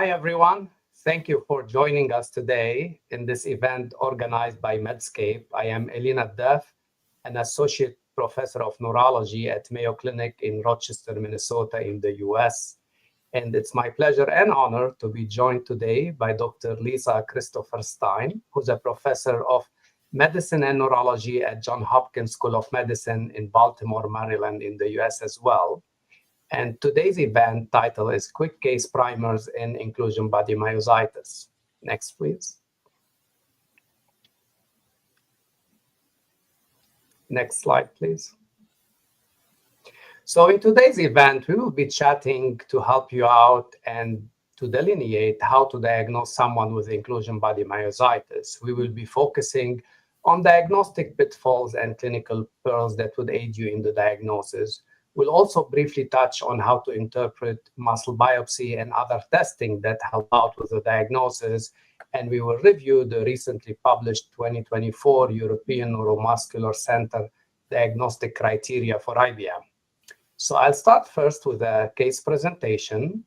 Hi, everyone. Thank you for joining us today in this event organized by Medscape. I am Elie Naddaf, an associate professor of neurology at Mayo Clinic in Rochester, Minnesota in the US. And it's my pleasure and honor to be joined today by Dr. Lisa Christopher-Stine, who's a professor of medicine and neurology at Johns Hopkins School of Medicine in Baltimore, Maryland in the US as well. And today's event title is Quick Case Primers in Inclusion Body Myositis. Next, please. Next slide, please. So in today's event, we will be chatting to help you out and to delineate how to diagnose someone with inclusion body myositis. We will be focusing on diagnostic pitfalls and clinical pearls that would aid you in the diagnosis. We'll also briefly touch on how to interpret muscle biopsy and other testing that help out with the diagnosis. And we will review the recently published 2024 European Neuromuscular Center diagnostic criteria for IBM. So I'll start first with a case presentation.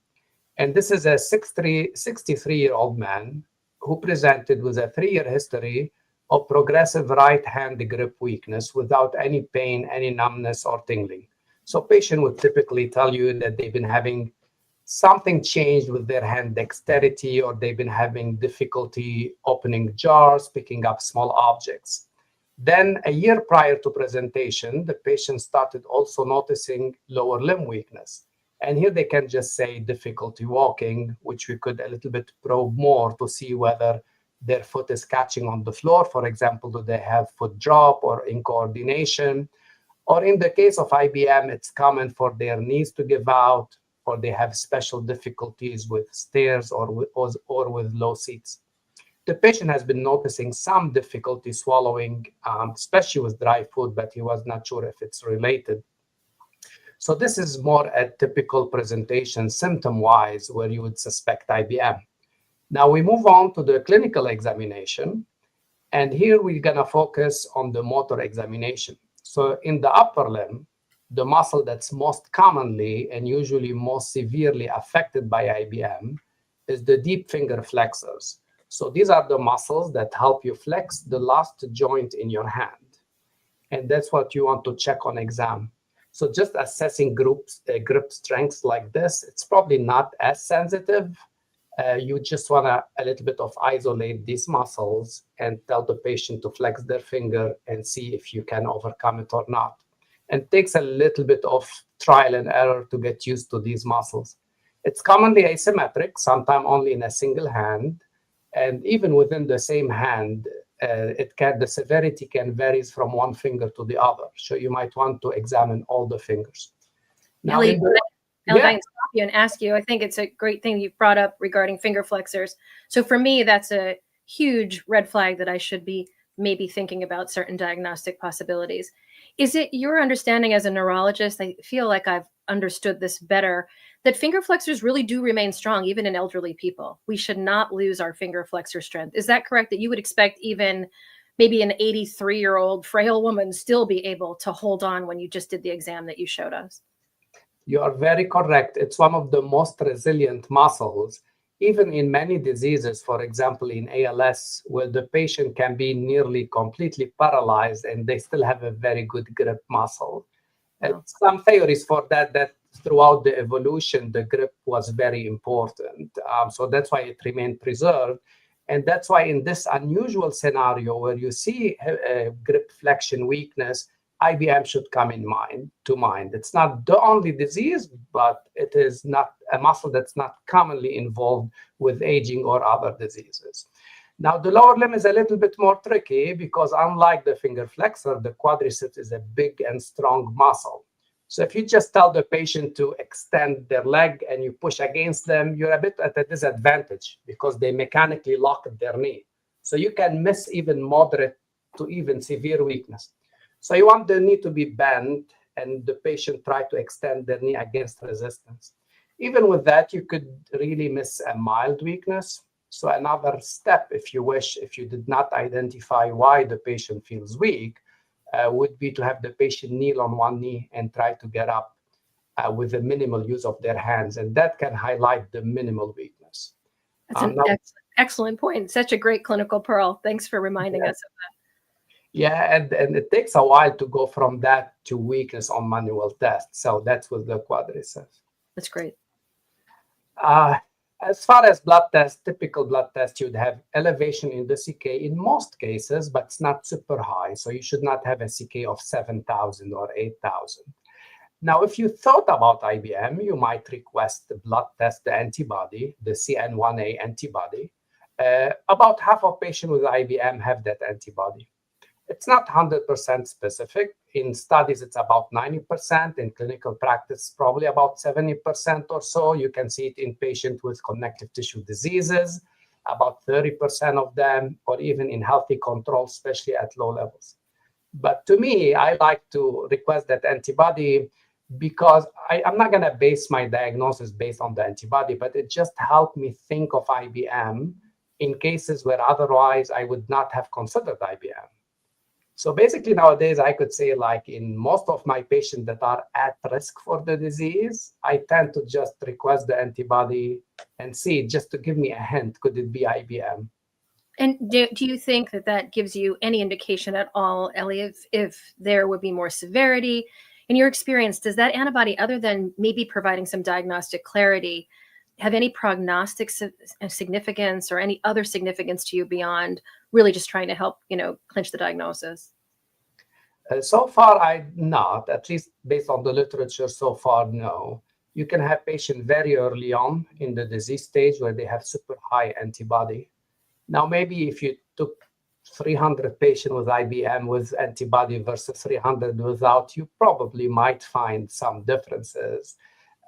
And this is a 63-year-old man who presented with a 3-year history of progressive right hand grip weakness without any pain, any numbness, or tingling. So patient would typically tell you that they've been having something changed with their hand dexterity, or they've been having difficulty opening jars, picking up small objects. Then a year prior to presentation, the patient started also noticing lower limb weakness. And here they can just say difficulty walking, which we could a little bit probe more to see whether their foot is catching on the floor. For example, do they have foot drop or incoordination? Or in the case of IBM, it's common for their knees to give out, or they have special difficulties with stairs or with low seats. The patient has been noticing some difficulty swallowing, especially with dry food, but he was not sure if it's related. So this is more a typical presentation symptom-wise where you would suspect IBM. Now we move on to the clinical examination. And here we're gonna focus on the motor examination. So in the upper limb, the muscle that's most commonly and usually most severely affected by IBM is the deep finger flexors. So these are the muscles that help you flex the last joint in your hand. And that's what you want to check on exam. So just assessing grip strengths like this, it's probably not as sensitive. You just want to a little bit of isolate these muscles and tell the patient to flex their finger and see if you can overcome it or not. And it takes a little bit of trial and error to get used to these muscles. It's commonly asymmetric, sometimes only in a single hand. And even within the same hand, the severity can vary from one finger to the other. So you might want to examine all the fingers. Now, Elie, I can stop you and ask you, I think it's a great thing you've brought up regarding finger flexors. So for me, that's a huge red flag that I should be maybe thinking about certain diagnostic possibilities. Is it your understanding as a neurologist, I feel like I've understood this better, that finger flexors really do remain strong, even in elderly people? We should not lose our finger flexor strength. Is that correct, that you would expect even maybe an 83-year-old frail woman still be able to hold on when you just did the exam that you showed us? You are very correct. It's one of the most resilient muscles, even in many diseases, for example, in ALS, where the patient can be nearly completely paralyzed and they still have a very good grip muscle. And some theories for that throughout the evolution, the grip was very important. So that's why it remained preserved. And that's why in this unusual scenario where you see grip flexion weakness, IBM should come to mind. It's not the only disease, but it is not a muscle that's not commonly involved with aging or other diseases. Now, the lower limb is a little bit more tricky because unlike the finger flexor, the quadriceps is a big and strong muscle. So if you just tell the patient to extend their leg and you push against them, you're a bit at a disadvantage because they mechanically lock their knee. So you can miss even moderate to even severe weakness. So you want the knee to be bent and the patient try to extend their knee against resistance. Even with that, you could really miss a mild weakness. So another step, if you wish, if you did not identify why the patient feels weak, would be to have the patient kneel on one knee and try to get up with the minimal use of their hands. And that can highlight the minimal weakness. That's an excellent point. Such a great clinical pearl. Thanks for reminding us of that. Yeah, and it takes a while to go from that to weakness on manual tests. So that's with the quadriceps. That's great. As far as blood tests, typical blood tests, you'd have elevation in the CK in most cases, but it's not super high. So you should not have a CK of 7,000 or 8,000. Now, if you thought about IBM, you might request the blood test, the antibody, the CN1A antibody. About half of patients with IBM have that antibody. It's not 100% specific. In studies, it's about 90%. In clinical practice, probably about 70% or so. You can see it in patients with connective tissue diseases, about 30% of them, or even in healthy control, especially at low levels. But to me, I like to request that antibody because I'm not going to base my diagnosis based on the antibody, but it just helped me think of IBM in cases where otherwise I would not have considered IBM. So basically nowadays, I could say like in most of my patients that are at risk for the disease, I tend to just request the antibody and see just to give me a hint, could it be IBM? And do you think that gives you any indication at all, Elie, if there would be more severity? In your experience, does that antibody, other than maybe providing some diagnostic clarity, have any prognostic significance or any other significance to you beyond really just trying to help, clinch the diagnosis? So far, not, at least based on the literature so far, no. You can have patients very early on in the disease stage where they have super high antibody. Now, maybe if you took 300 patients with IBM with antibody versus 300 without, you probably might find some differences.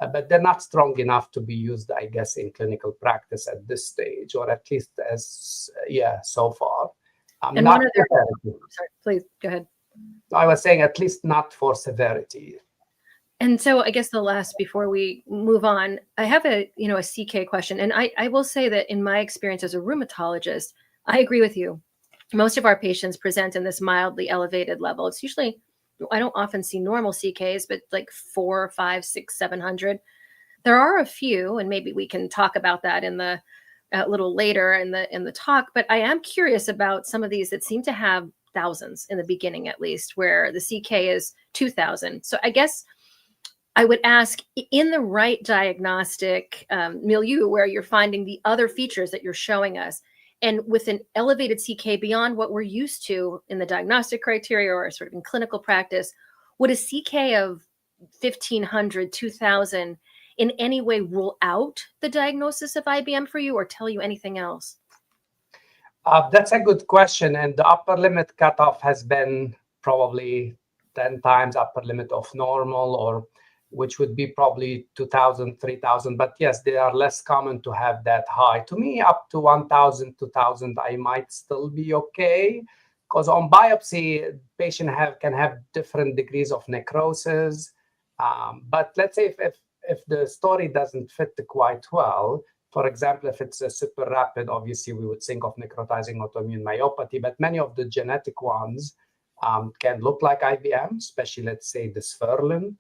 But they're not strong enough to be used, I guess, in clinical practice at this stage, or at least so far. And one other, sorry, please go ahead. I was saying at least not for severity. And so I guess the last, before we move on, I have a CK question. And I will say that in my experience as a rheumatologist, I agree with you. Most of our patients present in this mildly elevated level. It's usually, I don't often see normal CKs, but like 4, 5, 6, 700. There are a few, and maybe we can talk about that in the a little later in the talk. But I am curious about some of these that seem to have thousands in the beginning, at least, where the CK is 2,000. So I guess I would ask, in the right diagnostic milieu where you're finding the other features that you're showing us, and with an elevated CK beyond what we're used to in the diagnostic criteria or sort of in clinical practice, would a CK of 1,500, 2,000 in any way rule out the diagnosis of IBM for you or tell you anything else? That's a good question. And the upper limit cutoff has been probably 10 times upper limit of normal, or which would be probably 2,000, 3,000. But yes, they are less common to have that high. To me, up to 1,000, 2,000, I might still be okay. Because on biopsy, patient can have different degrees of necrosis. But let's say if the story doesn't fit quite well, for example, if it's a super rapid, obviously we would think of necrotizing autoimmune myopathy, but many of the genetic ones can look like IBM, especially, let's say, dysferlin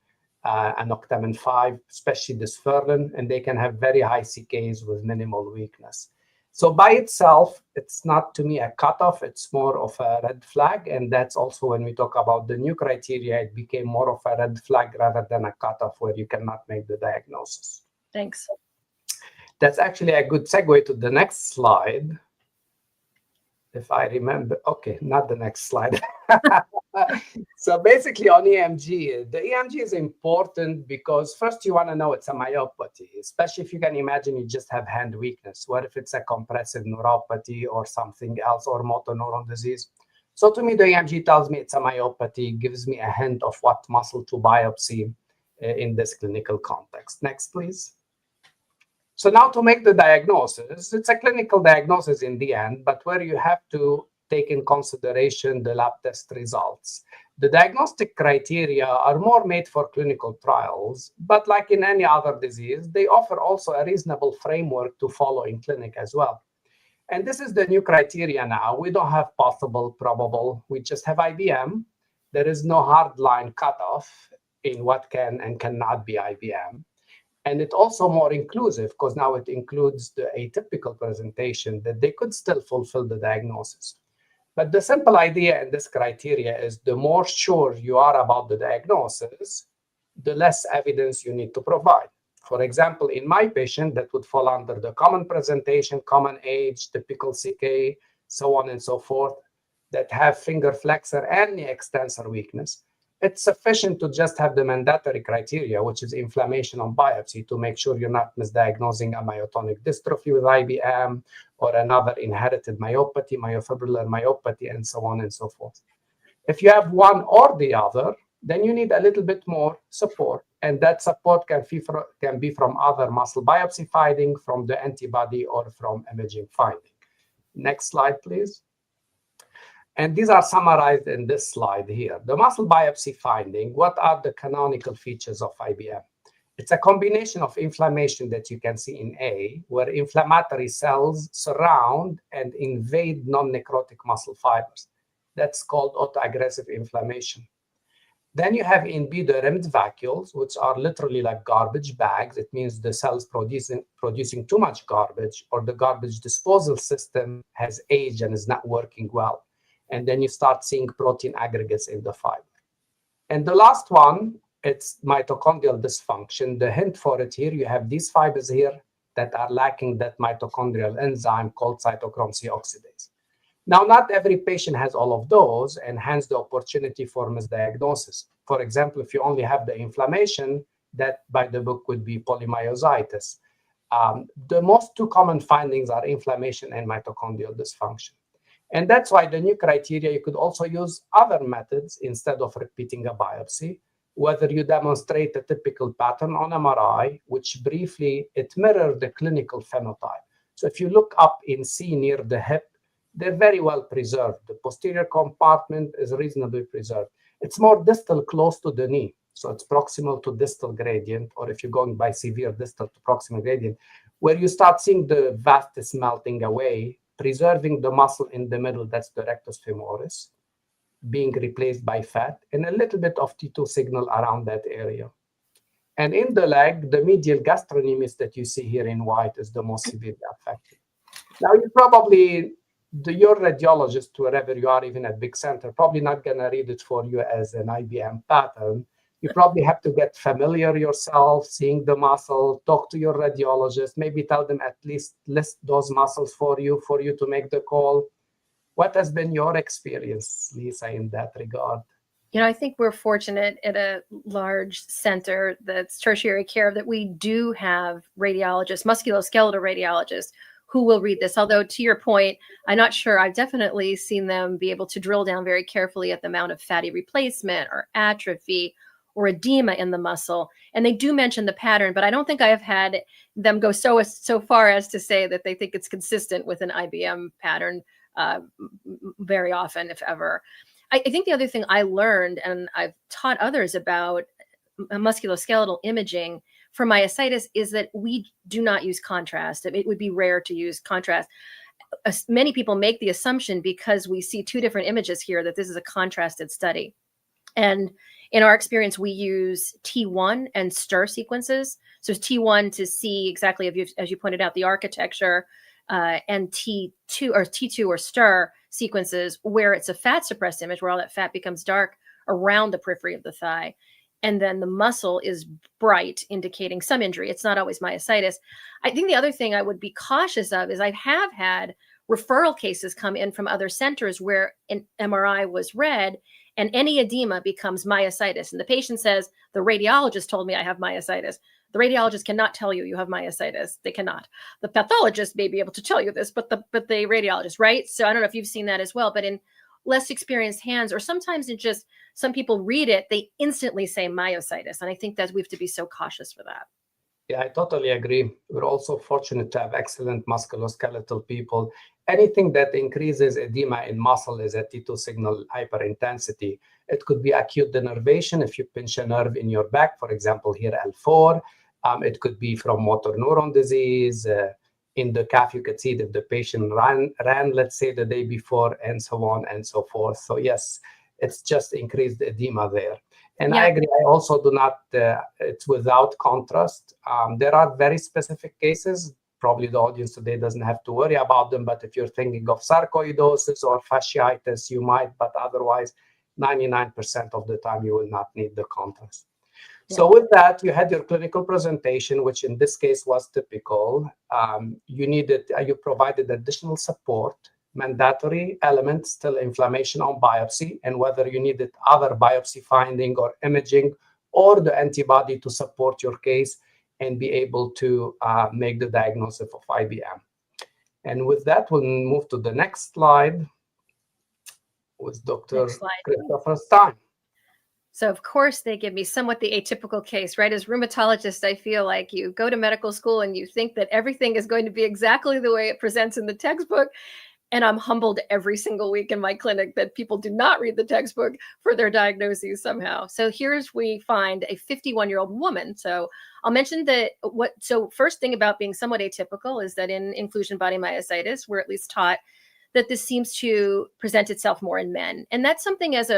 and octamen 5, especially dysferlin, and they can have very high CKs with minimal weakness. So by itself, it's not, to me, a cutoff. It's more of a red flag. And that's also when we talk about the new criteria, it became more of a red flag rather than a cutoff where you cannot make the diagnosis. Thanks. That's actually a good segue to the next slide. If I remember, okay, not the next slide. So basically on EMG, the EMG is important because first you want to know it's a myopathy, especially if you can imagine you just have hand weakness. What if it's a compressive neuropathy or something else, or motor neuron disease? So to me, the EMG tells me it's a myopathy, gives me a hint of what muscle to biopsy in this clinical context. Next, please. So now to make the diagnosis, it's a clinical diagnosis in the end, but where you have to take in consideration the lab test results. The diagnostic criteria are more made for clinical trials, but like in any other disease, they offer also a reasonable framework to follow in clinic as well. And this is the new criteria now. We don't have possible, probable. We just have IBM. There is no hard line cutoff in what can and cannot be IBM. And it's also more inclusive because now it includes the atypical presentation that they could still fulfill the diagnosis. But the simple idea in this criteria is the more sure you are about the diagnosis, the less evidence you need to provide. For example, in my patient, that would fall under the common presentation, common age, typical CK, so on and so forth, that have finger flexor and knee extensor weakness. It's sufficient to just have the mandatory criteria, which is inflammation on biopsy, to make sure you're not misdiagnosing a myotonic dystrophy with IBM or another inherited myopathy, myofibrillar myopathy, and so on and so forth. If you have one or the other, then you need a little bit more support. And that support can be from other muscle biopsy finding, from the antibody, or from imaging finding. Next slide, please. And these are summarized in this slide here. The muscle biopsy finding, what are the canonical features of IBM? It's a combination of inflammation that you can see in A, where inflammatory cells surround and invade non-necrotic muscle fibers. That's called autoaggressive inflammation. Then you have in B the rimmed vacuoles, which are literally like garbage bags. It means the cells producing too much garbage, or the garbage disposal system has aged and is not working well. And then you start seeing protein aggregates in the fiber. And the last one, it's mitochondrial dysfunction. The hint for it here, you have these fibers here that are lacking that mitochondrial enzyme called cytochrome C oxidase. Now, not every patient has all of those, and hence the opportunity for misdiagnosis. For example, if you only have the inflammation, that by the book would be polymyositis. The most two common findings are inflammation and mitochondrial dysfunction. And that's why the new criteria, you could also use other methods instead of repeating a biopsy, whether you demonstrate a typical pattern on MRI, which briefly, it mirrors the clinical phenotype. So if you look up in C near the hip, they're very well preserved. The posterior compartment is reasonably preserved. It's more distal close to the knee. So it's proximal to distal gradient, or if you're going by severe distal to proximal gradient, where you start seeing the vastus melting away, preserving the muscle in the middle, that's the rectus femoris, being replaced by fat, and a little bit of T2 signal around that area. And in the leg, the medial gastrocnemius that you see here in white is the most severely affected. Now, you probably, your radiologist, wherever you are, even at big center, probably not going to read it for you as an IBM pattern. You probably have to get familiar yourself, seeing the muscle, talk to your radiologist, maybe tell them at least list those muscles for you to make the call. What has been your experience, Lisa, in that regard? You know, I think we're fortunate at a large center that's tertiary care that we do have radiologists, musculoskeletal radiologists, who will read this. Although, to your point, I'm not sure. I've definitely seen them be able to drill down very carefully at the amount of fatty replacement or atrophy or edema in the muscle. And they do mention the pattern, but I don't think I have had them go so far as to say that they think it's consistent with an IBM pattern very often, if ever. I think the other thing I learned, and I've taught others about musculoskeletal imaging for myositis, is that we do not use contrast. It would be rare to use contrast. Many people make the assumption, because we see two different images here, that this is a contrasted study. And in our experience, we use T1 and STIR sequences. So T1 to see exactly, as you pointed out, the architecture, and T2 or STIR sequences where it's a fat suppressed image, where all that fat becomes dark around the periphery of the thigh. And then the muscle is bright, indicating some injury. It's not always myositis. I think the other thing I would be cautious of is I have had referral cases come in from other centers where an MRI was read and any edema becomes myositis. And the patient says, the radiologist told me I have myositis. The radiologist cannot tell you have myositis. They cannot. The pathologist may be able to tell you this, but the radiologist, right? So I don't know if you've seen that as well, but in less experienced hands, or sometimes in just some people read it, they instantly say myositis. And I think that we have to be so cautious for that. Yeah, I totally agree. We're also fortunate to have excellent musculoskeletal people. Anything that increases edema in muscle is a T2 signal hyperintensity. It could be acute denervation if you pinch a nerve in your back, for example, here L4. It could be from motor neuron disease. In the calf, you could see that the patient ran, let's say, the day before, and so on and so forth. So yes, it's just increased edema there. And Yeah. I agree. I also do not, it's without contrast. There are very specific cases. Probably the audience today doesn't have to worry about them. But if you're thinking of sarcoidosis or fasciitis, you might. But otherwise, 99% of the time, you will not need the contrast. So with that, you had your clinical presentation, which in this case was typical. You provided additional support, mandatory elements, still inflammation on biopsy, and whether you needed other biopsy finding or imaging or the antibody to support your case and be able to make the diagnosis of IBM. And with that, we'll move to the next slide with Dr. Christopher-Stine. So of course they give me somewhat the atypical case, right? As rheumatologist, I feel like you go to medical school and you think that everything is going to be exactly the way it presents in the textbook. And I'm humbled every single week in my clinic that people do not read the textbook for their diagnoses somehow. So here's we find a 51-year-old woman. So I'll mention that so first thing about being somewhat atypical is that in inclusion body myositis, we're at least taught that this seems to present itself more in men. And that's something as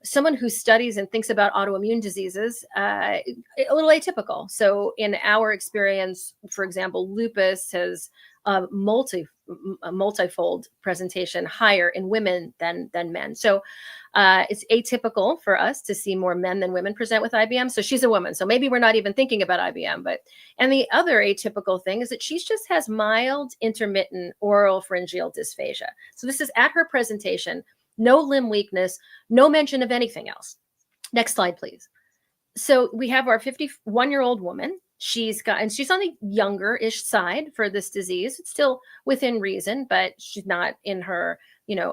someone who studies and thinks about autoimmune diseases, a little atypical. So in our experience, for example, lupus has a multifold presentation higher in women than men. So it's atypical for us to see more men than women present with IBM. So she's a woman. So maybe we're not even thinking about IBM. And the other atypical thing is that she just has mild intermittent oral pharyngeal dysphagia. So this is at her presentation. No limb weakness, no mention of anything else. Next slide, please. So we have our 51-year-old woman. She's on the younger-ish side for this disease. It's still within reason, but she's not in her,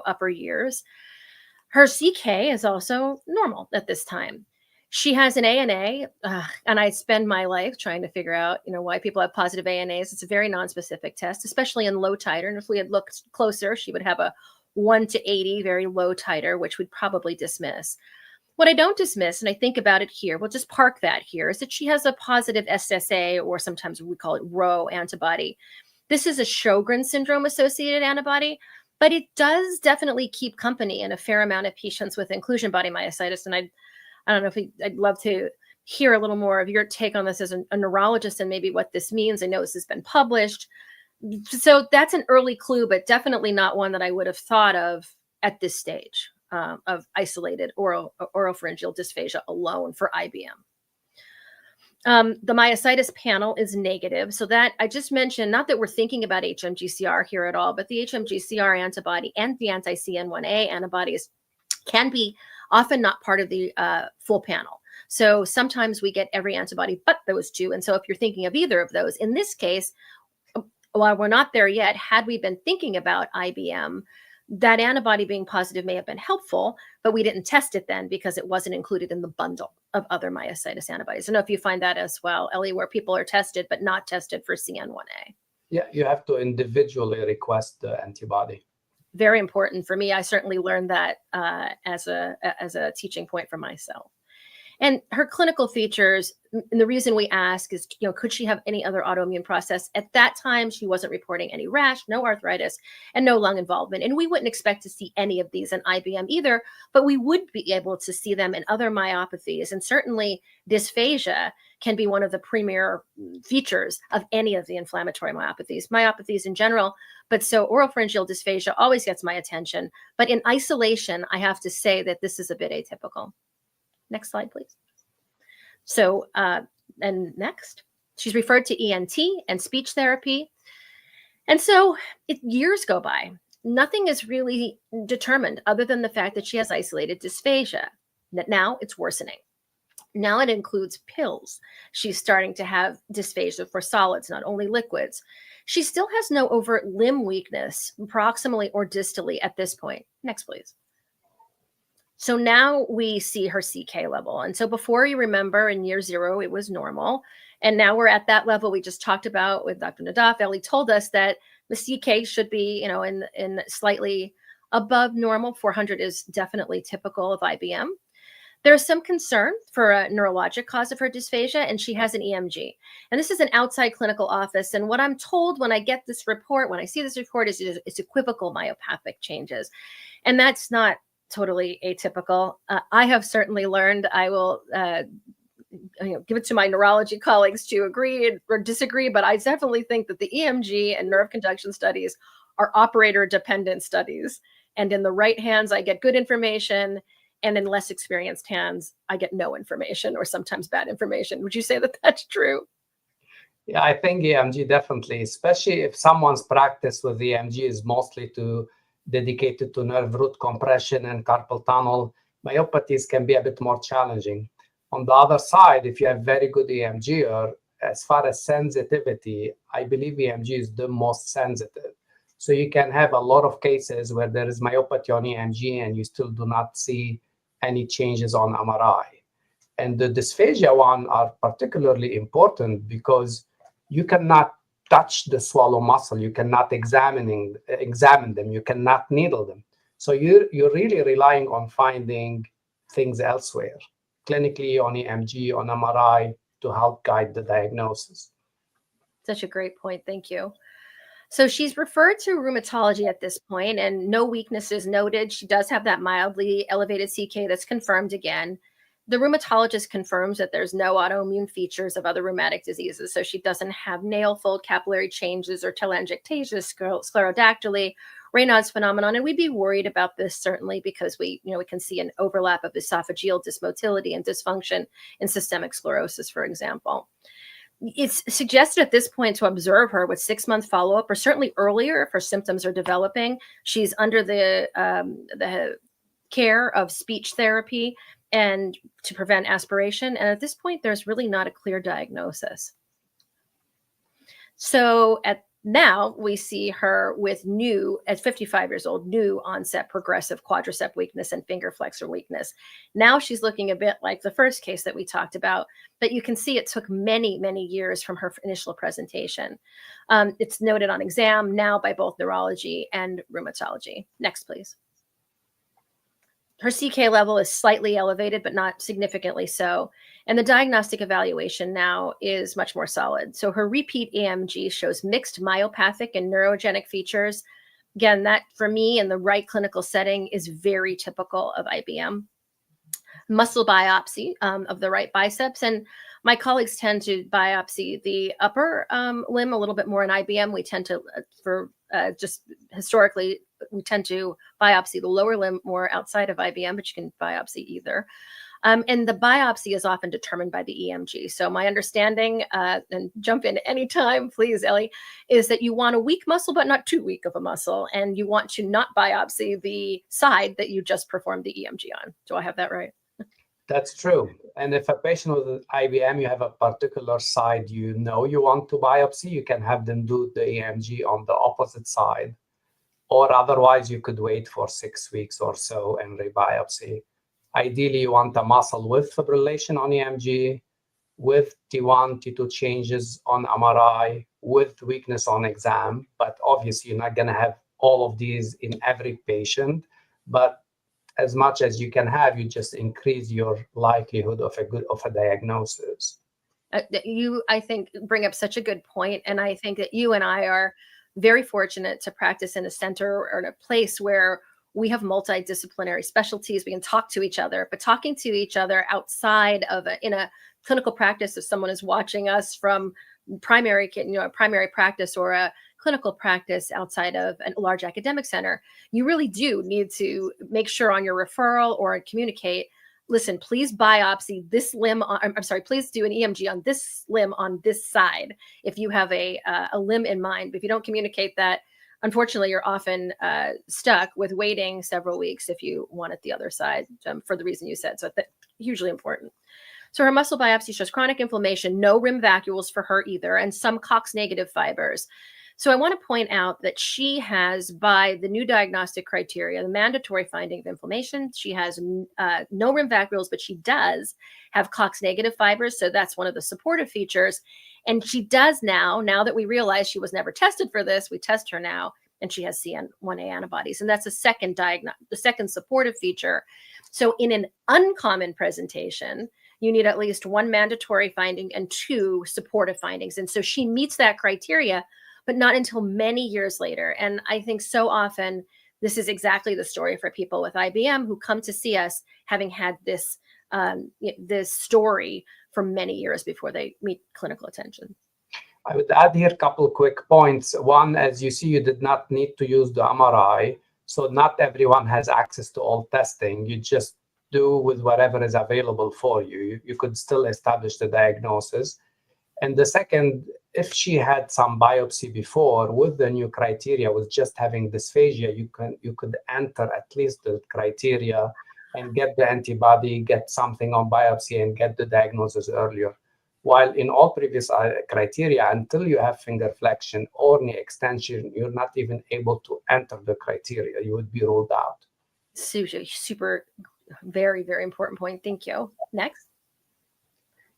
upper years. Her CK is also normal at this time. She has an ANA, and I spend my life trying to figure out, why people have positive ANAs. It's a very nonspecific test, especially in low titer. And if we had looked closer, she would have a 1 to 80, very low titer, which we'd probably dismiss. What I don't dismiss, and I think about it here, we'll just park that here, is that she has a positive SSA, or sometimes we call it RHO antibody. This is a Sjogren syndrome associated antibody, but it does definitely keep company in a fair amount of patients with inclusion body myositis. And I don't know if I'd love to hear a little more of your take on this as a neurologist and maybe what this means. I know this has been published. So that's an early clue, but definitely not one that I would have thought of at this stage of isolated oropharyngeal dysphagia alone for IBM. The myositis panel is negative. So that I just mentioned, not that we're thinking about HMGCR here at all, but the HMGCR antibody and the anti-CN1A antibodies can be often not part of the full panel. So sometimes we get every antibody but those two. And so if you're thinking of either of those, in this case, while we're not there yet, had we been thinking about IBM, that antibody being positive may have been helpful, but we didn't test it then because it wasn't included in the bundle of other myositis antibodies. I don't know if you find that as well, Elie, where people are tested but not tested for CN1A. Yeah, you have to individually request the antibody. Very important for me. I certainly learned that as a teaching point for myself. And her clinical features, and the reason we ask is, could she have any other autoimmune process? At that time, she wasn't reporting any rash, no arthritis, and no lung involvement. And we wouldn't expect to see any of these in IBM either, but we would be able to see them in other myopathies. And certainly dysphagia can be one of the premier features of any of the inflammatory myopathies in general. But so oropharyngeal dysphagia always gets my attention. But in isolation, I have to say that this is a bit atypical. Next slide, please. So, and next, she's referred to ENT and speech therapy. And so years go by. Nothing is really determined other than the fact that she has isolated dysphagia. Now it's worsening. Now it includes pills. She's starting to have dysphagia for solids, not only liquids. She still has no overt limb weakness, proximally or distally at this point. Next, please. So now we see her CK level. And so before, you remember, in year 0, it was normal. And now we're at that level we just talked about with Dr. Naddaf. Elie told us that the CK should be, in slightly above normal. 400 is definitely typical of IBM. There's some concern for a neurologic cause of her dysphagia, and she has an EMG. And this is an outside clinical office. And what I'm told when I get this report, when I see this report, is it's equivocal myopathic changes. And that's not totally atypical. I have certainly learned, I will give it to my neurology colleagues to agree or disagree, but I definitely think that the EMG and nerve conduction studies are operator dependent studies. And in the right hands, I get good information. And in less experienced hands, I get no information or sometimes bad information. Would you say that that's true? Yeah, I think EMG definitely, especially if someone's practice with EMG is mostly dedicated to nerve root compression and carpal tunnel, myopathies can be a bit more challenging. On the other side, if you have very good EMG, or as far as sensitivity, I believe EMG is the most sensitive. So you can have a lot of cases where there is myopathy on EMG and you still do not see any changes on MRI. And the dysphagia one are particularly important because you cannot touch the swallow muscle. You cannot examine them. You cannot needle them. So you're really relying on finding things elsewhere, clinically, on EMG, on MRI, to help guide the diagnosis. Such a great point. Thank you. So she's referred to rheumatology at this point, and no weaknesses noted. She does have that mildly elevated CK that's confirmed again. The rheumatologist confirms that there's no autoimmune features of other rheumatic diseases. So she doesn't have nail fold capillary changes or telangiectasia, sclerodactyly, Raynaud's phenomenon. And we'd be worried about this certainly because we can see an overlap of esophageal dysmotility and dysfunction in systemic sclerosis, for example. It's suggested at this point to observe her with 6-month follow-up, or certainly earlier if her symptoms are developing. She's under the care of speech therapy and to prevent aspiration. And at this point, there's really not a clear diagnosis. So now we see her with at 55 years old, new onset progressive quadricep weakness and finger flexor weakness. Now she's looking a bit like the first case that we talked about, but you can see it took many, many years from her initial presentation. It's noted on exam now by both neurology and rheumatology. Next, please. Her CK level is slightly elevated, but not significantly so. And the diagnostic evaluation now is much more solid. So her repeat EMG shows mixed myopathic and neurogenic features. Again, that for me in the right clinical setting is very typical of IBM. Muscle biopsy of the right biceps. And my colleagues tend to biopsy the upper limb a little bit more in IBM. We tend to, just historically, we tend to biopsy the lower limb more outside of IBM, but you can biopsy either. And the biopsy is often determined by the EMG. So my understanding, and jump in anytime, please, Elie, is that you want a weak muscle, but not too weak of a muscle. And you want to not biopsy the side that you just performed the EMG on. Do I have that right? That's true. And if a patient with IBM, you have a particular side you want to biopsy, you can have them do the EMG on the opposite side. Or otherwise, you could wait for 6 weeks or so and rebiopsy. Ideally, you want a muscle with fibrillation on EMG, with T1, T2 changes on MRI, with weakness on exam. But obviously, you're not going to have all of these in every patient. But as much as you can have, you just increase your likelihood of a diagnosis. You, I think, bring up such a good point. And I think that you and I are very fortunate to practice in a center or in a place where we have multidisciplinary specialties. We can talk to each other, but talking to each other outside of in a clinical practice, if someone is watching us from primary practice or a clinical practice outside of a large academic center, you really do need to make sure on your referral or communicate, listen, please biopsy this limb. Please do an EMG on this limb on this side if you have a limb in mind. But if you don't communicate that, unfortunately, you're often stuck with waiting several weeks if you want it the other side for the reason you said. So that's hugely important. So her muscle biopsy shows chronic inflammation, no rim vacuoles for her either, and some COX negative fibers. So I want to point out that she has, by the new diagnostic criteria, the mandatory finding of inflammation. She has no rim vacuoles, but she does have COX negative fibers. So that's one of the supportive features. And she does now that we realize she was never tested for this, we test her now, and she has CN1A antibodies. And that's the second supportive feature. So in an uncommon presentation, you need at least one mandatory finding and 2 supportive findings. And so she meets that criteria, but not until many years later. And I think so often this is exactly the story for people with IBM who come to see us having had this this story for many years before they meet clinical attention. I would add here a couple of quick points. One, as you see, you did not need to use the MRI. So not everyone has access to all testing. You just do with whatever is available for you. You could still establish the diagnosis. And the second, if she had some biopsy before, with the new criteria, with just having dysphagia, you could enter at least the criteria and get the antibody, get something on biopsy, and get the diagnosis earlier. While in all previous criteria, until you have finger flexion or knee extension, you're not even able to enter the criteria. You would be ruled out. Super, very, very important point. Thank you. Next.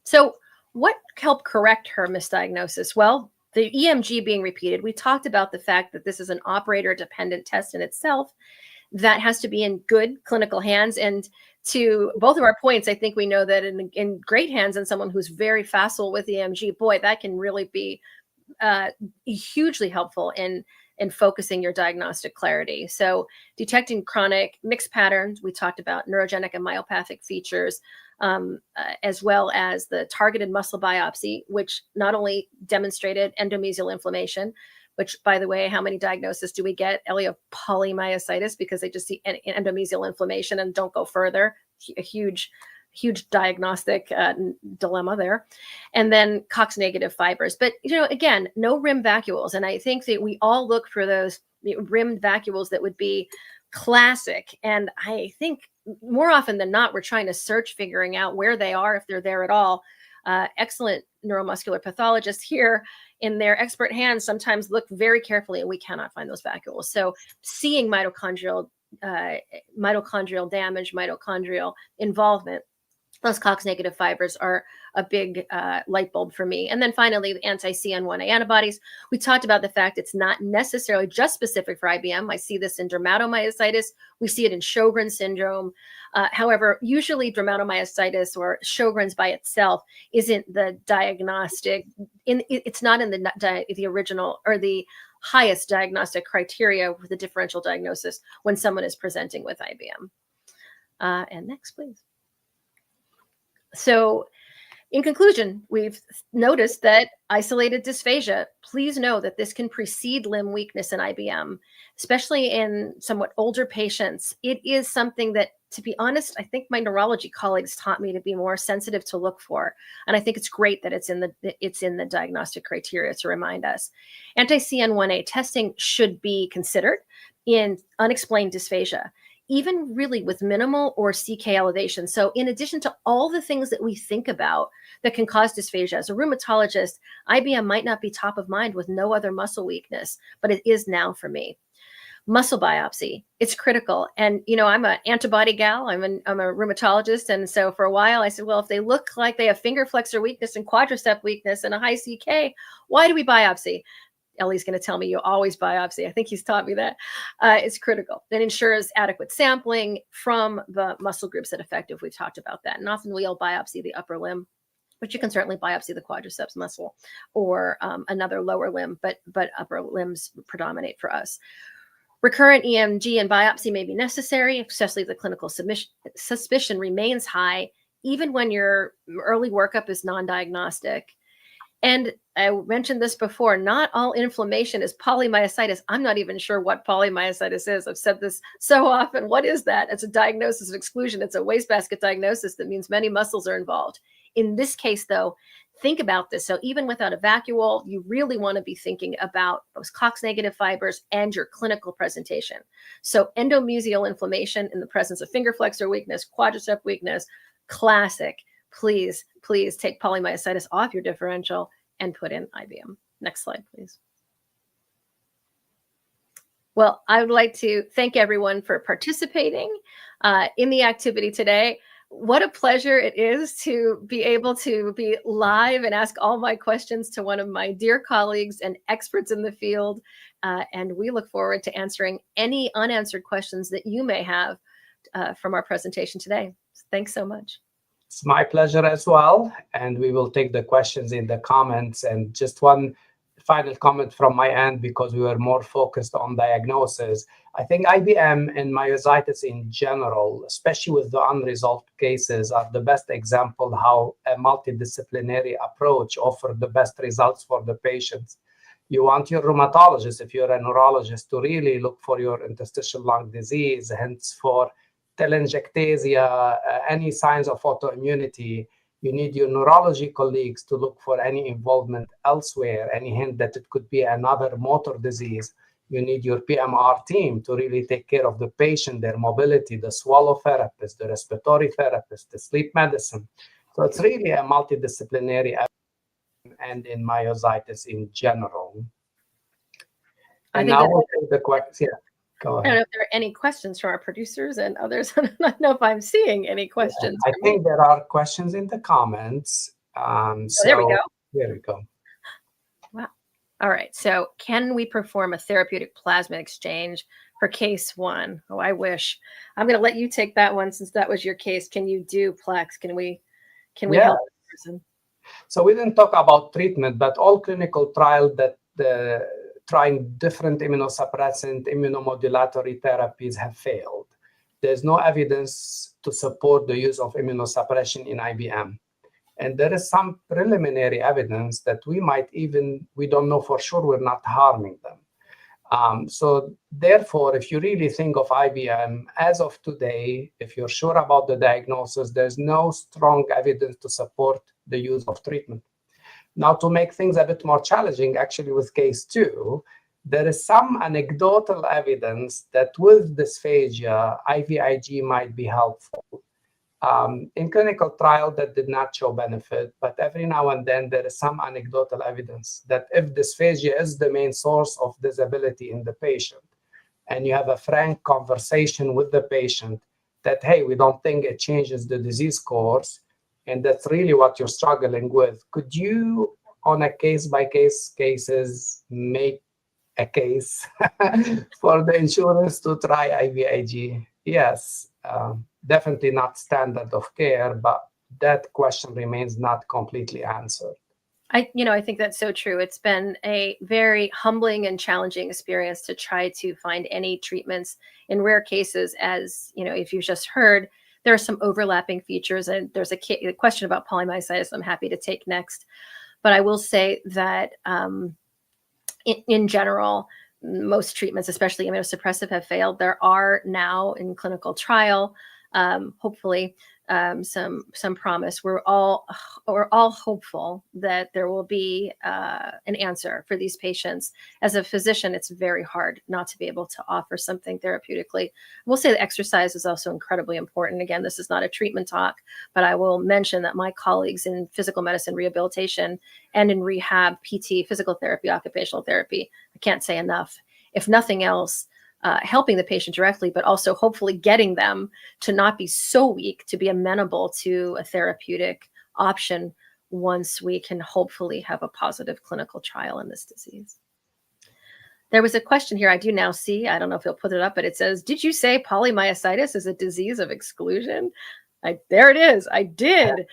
So what helped correct her misdiagnosis? Well, the EMG being repeated. We talked about the fact that this is an operator-dependent test in itself that has to be in good clinical hands. And to both of our points, I think we know that in great hands and someone who's very facile with EMG, boy, that can really be hugely helpful in focusing your diagnostic clarity. So detecting chronic mixed patterns, we talked about neurogenic and myopathic features, as well as the targeted muscle biopsy, which not only demonstrated endomysial inflammation, which, by the way, how many diagnoses do we get, Elie, of polymyositis, because they just see endomysial inflammation and don't go further? A huge diagnostic dilemma there. And then Cox negative fibers. But, again, no rim vacuoles. And I think that we all look for those rimmed vacuoles that would be classic. And I think more often than not, we're trying to search, figuring out where they are, if they're there at all. Excellent neuromuscular pathologists here in their expert hands sometimes look very carefully, and we cannot find those vacuoles. So seeing mitochondrial damage, mitochondrial involvement, those Cox negative fibers are a big light bulb for me. And then finally, the anti-CN1A antibodies. We talked about the fact it's not necessarily just specific for IBM. I see this in dermatomyositis. We see it in Sjogren's syndrome. However, usually dermatomyositis or Sjogren's by itself isn't the diagnostic. It's not in the original or the highest diagnostic criteria for the differential diagnosis when someone is presenting with IBM. And next, please. So in conclusion, we've noticed that isolated dysphagia, please know that this can precede limb weakness in IBM, especially in somewhat older patients. It is something that, to be honest, I think my neurology colleagues taught me to be more sensitive to look for. And I think it's great that it's in the diagnostic criteria to remind us. Anti-CN1A testing should be considered in unexplained dysphagia, even really with minimal or CK elevation. So in addition to all the things that we think about that can cause dysphagia, as a rheumatologist, IBM might not be top of mind with no other muscle weakness, but it is now for me. Muscle biopsy, it's critical. And, I'm an antibody gal, I'm a rheumatologist. And so for a while I said, well, if they look like they have finger flexor weakness and quadricep weakness and a high CK, why do we biopsy? Elie's going to tell me you always biopsy. I think he's taught me that. It's critical. It ensures adequate sampling from the muscle groups that affected. We've talked about that. And often we'll biopsy the upper limb, but you can certainly biopsy the quadriceps muscle or another lower limb, but upper limbs predominate for us. Recurrent EMG and biopsy may be necessary, especially if the clinical suspicion remains high, even when your early workup is non-diagnostic. And I mentioned this before, not all inflammation is polymyositis. I'm not even sure what polymyositis is. I've said this so often. What is that? It's a diagnosis of exclusion. It's a wastebasket diagnosis that means many muscles are involved. In this case, though, think about this. So even without a vacuole, you really want to be thinking about those Cox negative fibers and your clinical presentation. So endomysial inflammation in the presence of finger flexor weakness, quadricep weakness, classic. Please take polymyositis off your differential and put in IBM. Next slide, please. Well, I would like to thank everyone for participating in the activity today. What a pleasure it is to be able to be live and ask all my questions to one of my dear colleagues and experts in the field. And we look forward to answering any unanswered questions that you may have from our presentation today. Thanks so much. It's my pleasure as well. And we will take the questions in the comments. And just one final comment from my end, because we were more focused on diagnosis. I think IBM and myositis in general, especially with the unresolved cases, are the best example how a multidisciplinary approach offers the best results for the patients. You want your rheumatologist, if you're a neurologist, to really look for your interstitial lung disease, hence for telangiectasia, any signs of autoimmunity. You need your neurology colleagues to look for any involvement elsewhere, any hint that it could be another motor disease. You need your PMR team to really take care of the patient, their mobility, the swallow therapist, the respiratory therapist, the sleep medicine. So it's really a multidisciplinary and in myositis in general. And now we'll take the questions. Yeah, go ahead. I don't know if there are any questions from our producers and others. I don't know if I'm seeing any questions. I think there are questions in the comments. There we go. There we go. Wow. All right. So can we perform a therapeutic plasma exchange for case 1? Oh, I wish. I'm going to let you take that one since that was your case. Can you do Plex? Can we help the person? So we didn't talk about treatment, but all clinical trials that trying different immunosuppressant, immunomodulatory therapies have failed. There's no evidence to support the use of immunosuppression in IBM. And there is some preliminary evidence that we don't know for sure we're not harming them. So therefore, if you really think of IBM, as of today, if you're sure about the diagnosis, there's no strong evidence to support the use of treatment. Now, to make things a bit more challenging, actually, with case 2, there is some anecdotal evidence that with dysphagia, IVIG might be helpful. In clinical trial, that did not show benefit, but every now and then there is some anecdotal evidence that if dysphagia is the main source of disability in the patient, and you have a frank conversation with the patient that, hey, we don't think it changes the disease course, and that's really what you're struggling with, could you, on a case-by-case cases, make a case for the insurance to try IVIG? Yes, definitely not standard of care, but that question remains not completely answered. I think that's so true. It's been a very humbling and challenging experience to try to find any treatments in rare cases. As if you've just heard, there are some overlapping features, and there's a question about polymyositis I'm happy to take next. But I will say that in general, most treatments, especially immunosuppressive, have failed. There are now in clinical trial, hopefully, some promise. We're all hopeful that there will be an answer for these patients. As a physician, it's very hard not to be able to offer something therapeutically. We'll say that exercise is also incredibly important. Again, this is not a treatment talk, but I will mention that my colleagues in physical medicine rehabilitation and in rehab, PT, physical therapy, occupational therapy, I can't say enough. If nothing else, helping the patient directly, but also hopefully getting them to not be so weak to be amenable to a therapeutic option once we can hopefully have a positive clinical trial in this disease. There was a question here I do now see. I don't know if you'll put it up, but it says, did you say polymyositis is a disease of exclusion? There it is. I did,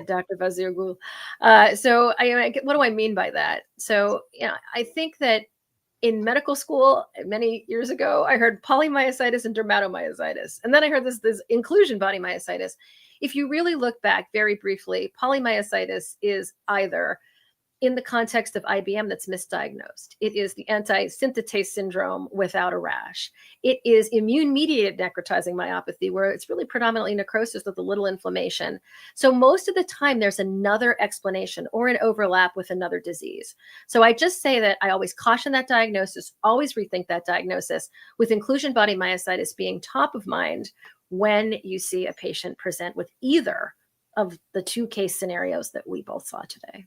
Dr. Bazirgul. So what do I mean by that? So I think that in medical school many years ago, I heard polymyositis and dermatomyositis. And then I heard this inclusion body myositis. If you really look back very briefly, polymyositis is either in the context of IBM that's misdiagnosed. It is the anti-synthetase syndrome without a rash. It is immune-mediated necrotizing myopathy, where it's really predominantly necrosis with a little inflammation. So most of the time, there's another explanation or an overlap with another disease. So I just say that I always caution that diagnosis, always rethink that diagnosis, with inclusion body myositis being top of mind when you see a patient present with either of the two case scenarios that we both saw today.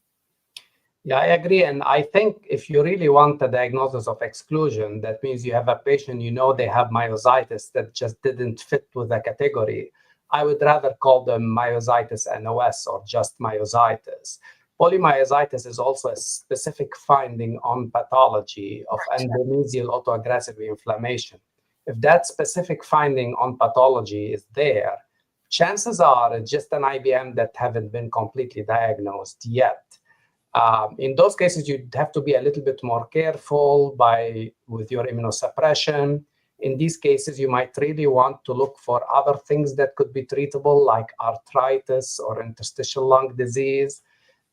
Yeah, I agree. And I think if you really want a diagnosis of exclusion, that means you have a patient, they have myositis that just didn't fit with the category. I would rather call them myositis NOS or just myositis. Polymyositis is also a specific finding on pathology of endomysial autoaggressive inflammation. If that specific finding on pathology is there, chances are it's just an IBM that haven't been completely diagnosed yet. In those cases, you'd have to be a little bit more careful with your immunosuppression. In these cases, you might really want to look for other things that could be treatable, like arthritis or interstitial lung disease.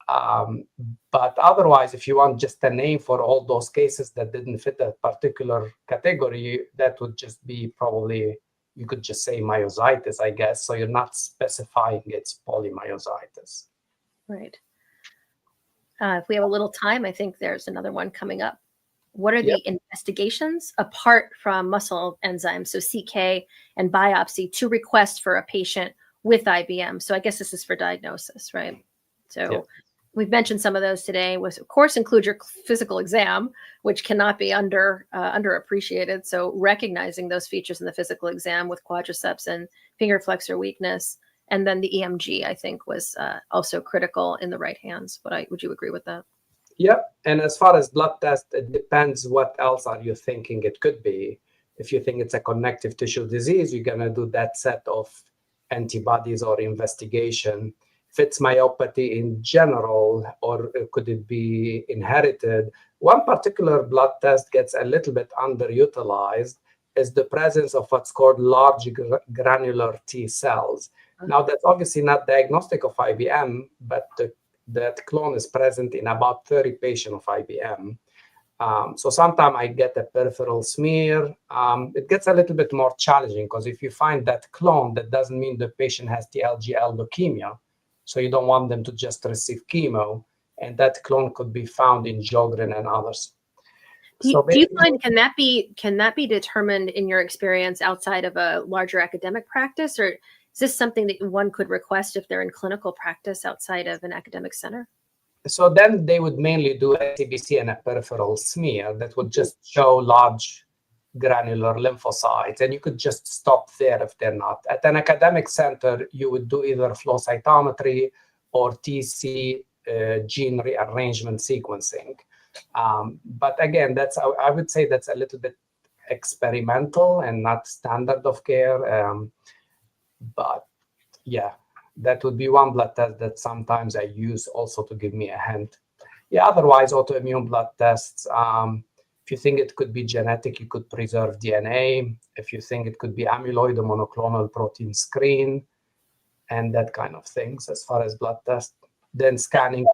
But otherwise, if you want just a name for all those cases that didn't fit a particular category, that would just be probably, you could just say myositis, I guess. So you're not specifying it's polymyositis. Right. If we have a little time, I think there's another one coming up. What are the investigations apart from muscle enzymes, so CK and biopsy, to request for a patient with IBM? So I guess this is for diagnosis, right? So we've mentioned some of those today. Of course, include your physical exam, which cannot be underappreciated. So recognizing those features in the physical exam with quadriceps and finger flexor weakness. And then the EMG, I think, was also critical in the right hands. But would you agree with that? Yep. And as far as blood test, it depends what else are you thinking it could be. If you think it's a connective tissue disease, you're going to do that set of antibodies or investigation. If it's myopathy in general, or could it be inherited? One particular blood test gets a little bit underutilized is the presence of what's called large granular T cells. Now, that's obviously not diagnostic of IBM, but that clone is present in about 30 patients of IBM. So sometimes I get a peripheral smear. It gets a little bit more challenging because if you find that clone, that doesn't mean the patient has the LGL leukemia. So you don't want them to just receive chemo. And that clone could be found in Sjogren and others. Do you find, can that be determined in your experience outside of a larger academic practice, or is this something that one could request if they're in clinical practice outside of an academic center? So then they would mainly do a CBC and a peripheral smear that would just show large granular lymphocytes, and you could just stop there if they're not. At an academic center, you would do either flow cytometry or TC gene rearrangement sequencing. But again, I would say that's a little bit experimental and not standard of care. But yeah, that would be one blood test that sometimes I use also to give me a hint. Yeah, otherwise, autoimmune blood tests. If you think it could be genetic, you could preserve DNA. If you think it could be amyloid or monoclonal protein screen, and that kind of things as far as blood tests. Then screening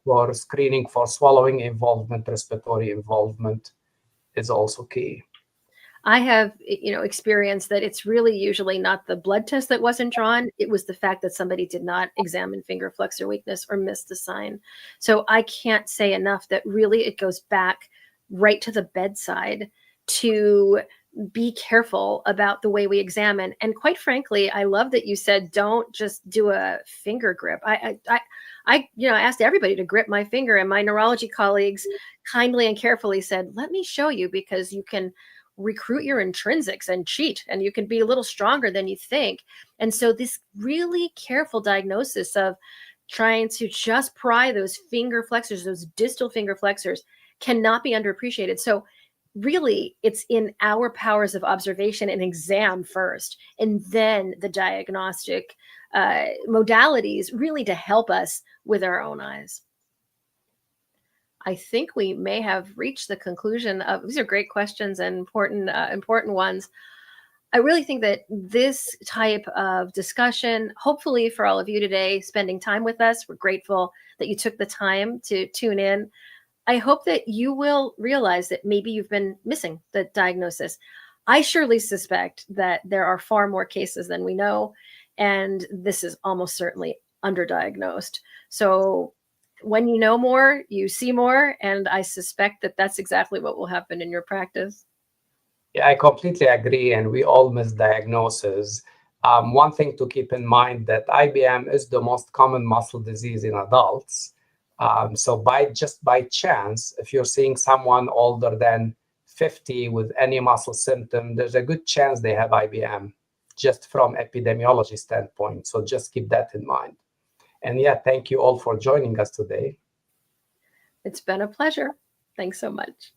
for swallowing involvement, respiratory involvement is also key. I have, experienced that it's really usually not the blood test that wasn't drawn. It was the fact that somebody did not examine finger flexor weakness or missed the sign. So I can't say enough that really it goes back right to the bedside to be careful about the way we examine. And quite frankly, I love that you said, don't just do a finger grip. I asked everybody to grip my finger, and my neurology colleagues kindly and carefully said, let me show you, because you can recruit your intrinsics and cheat, and you can be a little stronger than you think. And so this really careful diagnosis of trying to just pry those finger flexors, those distal finger flexors, cannot be underappreciated. So really, it's in our powers of observation and exam first, and then the diagnostic modalities really to help us with our own eyes. I think we may have reached the conclusion of, these are great questions and important ones. I really think that this type of discussion, hopefully for all of you today, spending time with us, we're grateful that you took the time to tune in. I hope that you will realize that maybe you've been missing the diagnosis. I surely suspect that there are far more cases than we know, and this is almost certainly underdiagnosed. So when you know more, you see more, and I suspect that that's exactly what will happen in your practice. Yeah, I completely agree, and we all miss diagnoses. One thing to keep in mind that IBM is the most common muscle disease in adults. So by chance, if you're seeing someone older than 50 with any muscle symptom, there's a good chance they have IBM, just from epidemiology standpoint. So just keep that in mind. And yeah, thank you all for joining us today. It's been a pleasure. Thanks so much.